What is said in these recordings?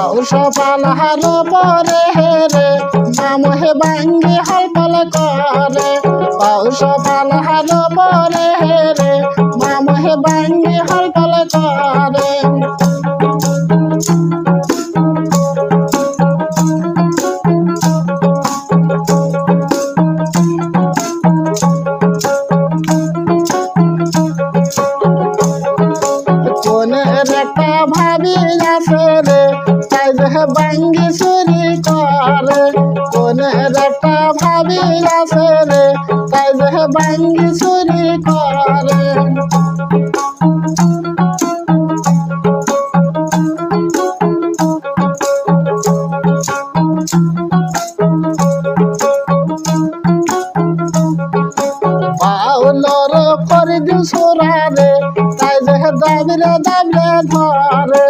পৌষ পালহার পরে রে মামহে বাঙ্গি হলপল করে পৌষ পালহার পরে রে মামহে বাঙ্গি হলপল করে একটা ভাবি আছে রে তাই যে বাঙ্গি চুরি করে কোনের একটা ভাবি আছে রে তাই যে বাঙ্গি চুরি করে বাউলর করে দিল সোরা রে তাই যে দাবলে দাবলে ধরে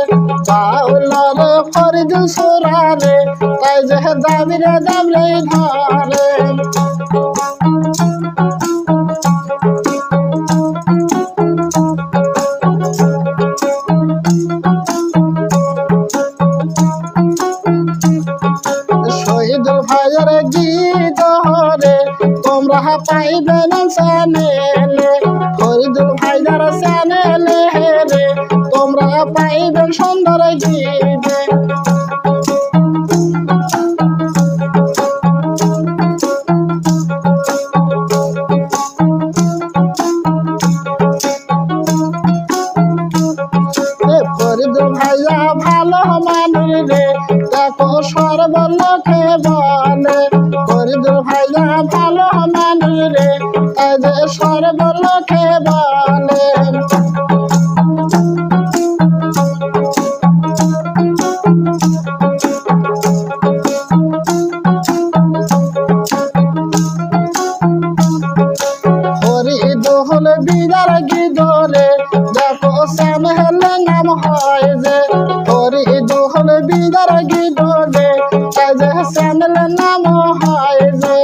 বাউলর করে দিল সোরা রে তাই যে দাবলে দাবলে ধরে শহীদ ভাইয়ের গীত হরে তোমরা পাইবে না চ্যানেলে ফরিদুল ভাইদার চ্যানেলে রে তোমরা পাইবেন সুন্দর গীত ফরিদুল ভাইয়া ভালো মানুষ রে দেখো সর্বলোকে বলে ফরিদুল ভাইয়া ভালো মানুষ রে তাই যে সর্বলোকে বলে ফরিদুল বিদার গিদরে দেখো চ্যানেল নাম হয় যে ফরিদুল বিদার গিদরে তাই যে চ্যানেল নাম হয় যে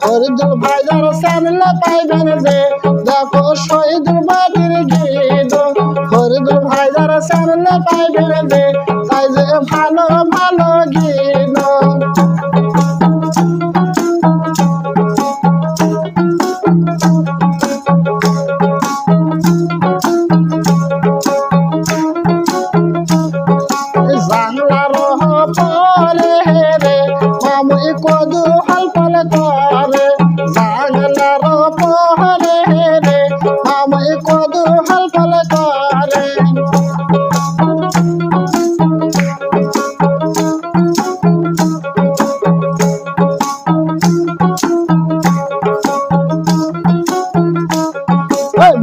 ফরিদুল ভাইদার চ্যানেল পাইবেন যে দেখো শহীদুল বাড়ির গীত ফরিদুল ভাইদার চ্যানেল পাইবেন যে তাই যে ভালো ভালো গীত জানলার পরে রে মামুই কদু হলপল করে জানলার পরে রে মামুই কদু হলপল করে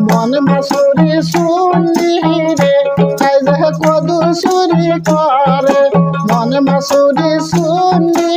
মন মাসুরি শুনি রে তাই যে কদু চুরি করে মন মাসুরি শুনি